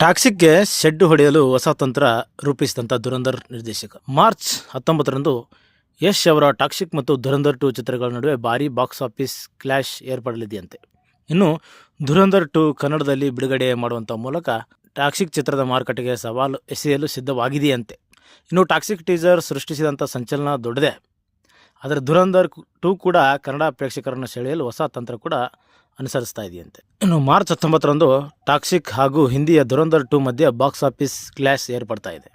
ಟಾಕ್ಸಿಕ್ಗೆ shed ಹೊಡೆಯಲು ಹೊಸ ತಂತ್ರ ರೂಪಿಸಿದಂಥ ಧುರಂಧರ್ ನಿರ್ದೇಶಕ ಮಾರ್ಚ್ 19ರಂದು ಯಶ್ ಅವರ ಟಾಕ್ಸಿಕ್ ಮತ್ತು ಧುರಂಧರ್ 2 ಚಿತ್ರಗಳ ನಡುವೆ ಭಾರೀ ಬಾಕ್ಸ್ ಆಫೀಸ್ ಕ್ಲಾಶ್ ಏರ್ಪಡಲಿದೆಯಂತೆ. ಇನ್ನು ಧುರಂಧರ್ 2 ಕನ್ನಡದಲ್ಲಿ ಬಿಡುಗಡೆ ಮಾಡುವಂಥ ಮೂಲಕ ಟಾಕ್ಸಿಕ್ ಚಿತ್ರದ ಮಾರುಕಟ್ಟೆಗೆ ಸವಾಲು ಎಸೆಯಲು ಸಿದ್ಧವಾಗಿದೆಯಂತೆ. ಇನ್ನು ಟಾಕ್ಸಿಕ್ ಟೀಸರ್ ಸೃಷ್ಟಿಸಿದಂಥ ಸಂಚಲನ ದೊಡ್ಡದೇ. ಆದರೆ ಧುರಂಧರ್ 2 ಕೂಡ ಕನ್ನಡ ಪ್ರೇಕ್ಷಕರನ್ನು ಸೆಳೆಯಲು ಹೊಸ ತಂತ್ರ ಕೂಡ ಅನುಸರಿಸ್ತಾ ಇದೆಯಂತೆ. ಇನ್ನು ಮಾರ್ಚ್ 19ರಂದು ಟಾಕ್ಸಿಕ್ ಹಾಗೂ ಹಿಂದಿಯ ಧುರಂಧರ್ 2 ಮಧ್ಯೆ ಬಾಕ್ಸ್ ಆಫೀಸ್ ಕ್ಲಾಶ್ ಏರ್ಪಡ್ತಾ ಇದೆ.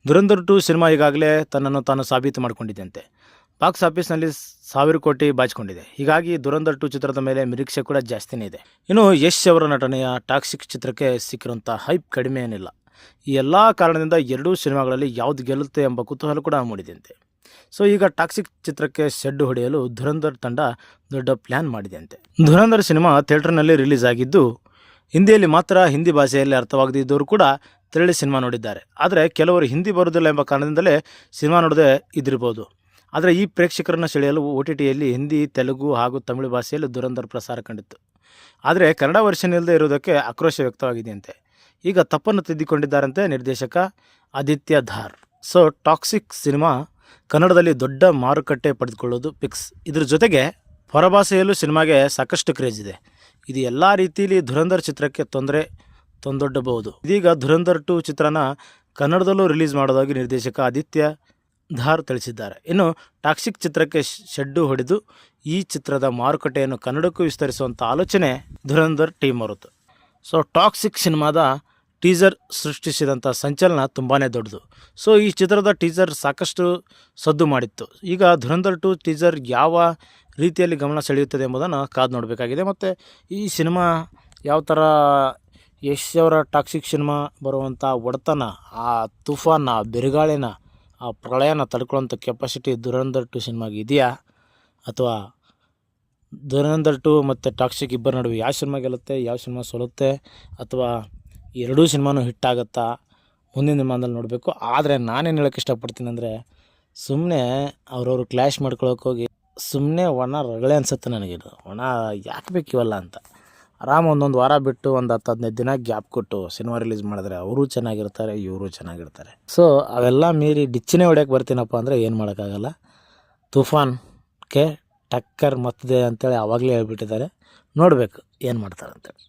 ಧುರಂಧರ್ 2 ಸಿನಿಮಾ ಈಗಾಗಲೇ ತನ್ನನ್ನು ತಾನು ಸಾಬೀತು ಮಾಡಿಕೊಂಡಿದ್ದಂತೆ. ಬಾಕ್ಸ್ ಆಫೀಸ್ನಲ್ಲಿ 1000 ಕೋಟಿ ಬಾಚಿಕೊಂಡಿದೆ. ಹೀಗಾಗಿ ಧುರಂಧರ್ 2 ಚಿತ್ರದ ಮೇಲೆ ನಿರೀಕ್ಷೆ ಕೂಡ ಜಾಸ್ತಿನೇ ಇದೆ. ಇನ್ನು ಯಶ್ ಅವರ ನಟನೆಯ ಟಾಕ್ಸಿಕ್ ಚಿತ್ರಕ್ಕೆ ಸಿಕ್ಕಿರುವಂಥ ಹೈಪ್ ಕಡಿಮೆ ಏನಿಲ್ಲ. ಈ ಎಲ್ಲ ಕಾರಣದಿಂದ ಎರಡೂ ಸಿನಿಮಾಗಳಲ್ಲಿ ಯಾವುದು ಗೆಲ್ಲುತ್ತೆ ಎಂಬ ಕುತೂಹಲ ಕೂಡ ಮೂಡಿದೆಯಂತೆ. ಸೊ ಈಗ ಟಾಕ್ಸಿಕ್ ಚಿತ್ರಕ್ಕೆ ಶೆಡ್ ಹೊಡೆಯಲು ಧುರಂಧರ್ ತಂಡ ದೊಡ್ಡ ಪ್ಲ್ಯಾನ್ ಮಾಡಿದೆಯಂತೆ. ಧುರಂಧರ್ ಸಿನಿಮಾ ಥಿಯೇಟರ್ನಲ್ಲಿ ರಿಲೀಸ್ ಆಗಿದ್ದು ಹಿಂದಿಯಲ್ಲಿ ಮಾತ್ರ. ಹಿಂದಿ ಭಾಷೆಯಲ್ಲಿ ಅರ್ಥವಾಗದಿದ್ದವರು ಕೂಡ ತೆರಳಿ ಸಿನಿಮಾ ನೋಡಿದ್ದಾರೆ. ಆದರೆ ಕೆಲವರು ಹಿಂದಿ ಬರುವುದಿಲ್ಲ ಎಂಬ ಕಾರಣದಿಂದಲೇ ಸಿನಿಮಾ ನೋಡದೆ ಇದ್ದಿರ್ಬೋದು. ಆದರೆ ಈ ಪ್ರೇಕ್ಷಕರನ್ನು ಸೆಳೆಯಲು OTTಯಲ್ಲಿ ಹಿಂದಿ, ತೆಲುಗು ಹಾಗೂ ತಮಿಳು ಭಾಷೆಯಲ್ಲಿ ಧುರಂಧರ್ ಪ್ರಸಾರ ಕಂಡಿತ್ತು. ಆದರೆ ಕನ್ನಡ ವರ್ಷನ್ ಇಲ್ಲದೆ ಇರುವುದಕ್ಕೆ ಆಕ್ರೋಶ ವ್ಯಕ್ತವಾಗಿದೆಯಂತೆ. ಈಗ ತಪ್ಪನ್ನು ತಿದ್ದಿಕೊಂಡಿದ್ದಾರಂತೆ ನಿರ್ದೇಶಕ ಆದಿತ್ಯ ಧಾರ್. ಸೊ ಟಾಕ್ಸಿಕ್ ಸಿನಿಮಾ ಕನ್ನಡದಲ್ಲಿ ದೊಡ್ಡ ಮಾರುಕಟ್ಟೆ ಪಡೆದುಕೊಳ್ಳೋದು ಫಿಕ್ಸ್. ಇದ್ರ ಜೊತೆಗೆ ಹೊರಭಾಷೆಯಲ್ಲೂ ಸಿನಿಮಾಗೆ ಸಾಕಷ್ಟು ಕ್ರೇಜ್ ಇದೆ. ಇದು ಎಲ್ಲ ರೀತಿಯಲ್ಲಿ ಧುರಂಧರ್ ಚಿತ್ರಕ್ಕೆ ತೊಂದೊಡ್ಡಬಹುದು. ಇದೀಗ ಧುರಂಧರ್ 2 ಚಿತ್ರನ ಕನ್ನಡದಲ್ಲೂ ರಿಲೀಸ್ ಮಾಡೋದಾಗಿ ನಿರ್ದೇಶಕ ಆದಿತ್ಯ ಧಾರ್ ತಿಳಿಸಿದ್ದಾರೆ. ಇನ್ನು ಟಾಕ್ಸಿಕ್ ಚಿತ್ರಕ್ಕೆ ಶೆಡ್ಡು ಹೊಡೆದು ಈ ಚಿತ್ರದ ಮಾರುಕಟ್ಟೆಯನ್ನು ಕನ್ನಡಕ್ಕೂ ವಿಸ್ತರಿಸುವಂಥ ಆಲೋಚನೆ ಧುರಂಧರ್ ಟೀಮ್ ಅವರದ್ದು. ಸೊ ಟಾಕ್ಸಿಕ್ ಸಿನಿಮಾದ ಟೀಸರ್ ಸೃಷ್ಟಿಸಿದಂಥ ಸಂಚಲನ ತುಂಬಾ ದೊಡ್ಡದು. ಸೊ ಈ ಚಿತ್ರದ ಟೀಸರ್ ಸಾಕಷ್ಟು ಸದ್ದು ಮಾಡಿತ್ತು. ಈಗ ಧುರಂಧರ್ 2 ಟೀಸರ್ ಯಾವ ರೀತಿಯಲ್ಲಿ ಗಮನ ಸೆಳೆಯುತ್ತದೆ ಎಂಬುದನ್ನು ಕಾದು ನೋಡಬೇಕಾಗಿದೆ. ಮತ್ತು ಈ ಸಿನಿಮಾ ಯಾವ ಥರ ಯಶ್ ಅವರ ಟಾಕ್ಸಿಕ್ ಸಿನಿಮಾ ಬರುವಂಥ ಒಡೆತನ, ಆ ತುಫಾನ, ಬಿರುಗಾಳಿನ, ಆ ಪ್ರಳಯನ ತಡ್ಕೊಳ್ಳೋಂಥ ಕೆಪಾಸಿಟಿ ಧುರಂಧರ್ 2 ಸಿನಿಮಾಗೆ ಇದೆಯಾ, ಅಥವಾ ಧುರಂಧರ್ 2 ಮತ್ತು ಟಾಕ್ಸಿಕ್ ಇಬ್ಬರ ನಡುವೆ ಯಾವ ಸಿನಿಮಾ ಗೆಲ್ಲುತ್ತೆ, ಯಾವ ಸಿನಿಮಾ ಸೋಲುತ್ತೆ, ಅಥವಾ ಎರಡೂ ಸಿನಿಮಾನೂ ಹಿಟ್ಟಾಗುತ್ತಾ, ಮುಂದಿನ ದಿನಮಾನದಲ್ಲಿ ನೋಡಬೇಕು. ಆದರೆ ನಾನೇನು ಹೇಳೋಕ್ಕೆ ಇಷ್ಟಪಡ್ತೀನಿ ಅಂದರೆ, ಸುಮ್ಮನೆ ಅವ್ರವ್ರು ಕ್ಲ್ಯಾಶ್ ಮಾಡ್ಕೊಳ್ಳೋಕೆ ಹೋಗಿ ಸುಮ್ಮನೆ ಒಣ ರಗಳೆ ಅನಿಸುತ್ತೆ ನನಗಿದು. ಒಣ ಯಾಕೆ ಬೇಕಿವಲ್ಲ ಅಂತ. ಆರಾಮ ಒಂದೊಂದು ವಾರ ಬಿಟ್ಟು ಒಂದು 10-15 ದಿನ ಗ್ಯಾಪ್ ಕೊಟ್ಟು ಸಿನಿಮಾ ರಿಲೀಸ್ ಮಾಡಿದ್ರೆ ಅವರು ಚೆನ್ನಾಗಿರ್ತಾರೆ, ಇವರು ಚೆನ್ನಾಗಿರ್ತಾರೆ. ಸೊ ಅವೆಲ್ಲ ಮೀರಿ ಡಿಚ್ಚನೇ ಹೊಡ್ಯೋಕ್ಕೆ ಬರ್ತೀನಪ್ಪ ಅಂದರೆ ಏನು ಮಾಡೋಕ್ಕಾಗಲ್ಲ. ತುಫಾನ್ಗೆ ಟಕ್ಕರ್ ಮತ್ತಿದೆ ಅಂತೇಳಿ ಆವಾಗಲೇ ಹೇಳ್ಬಿಟ್ಟಿದ್ದಾರೆ. ನೋಡಬೇಕು ಏನು ಮಾಡ್ತಾರೆ ಅಂತೇಳಿ.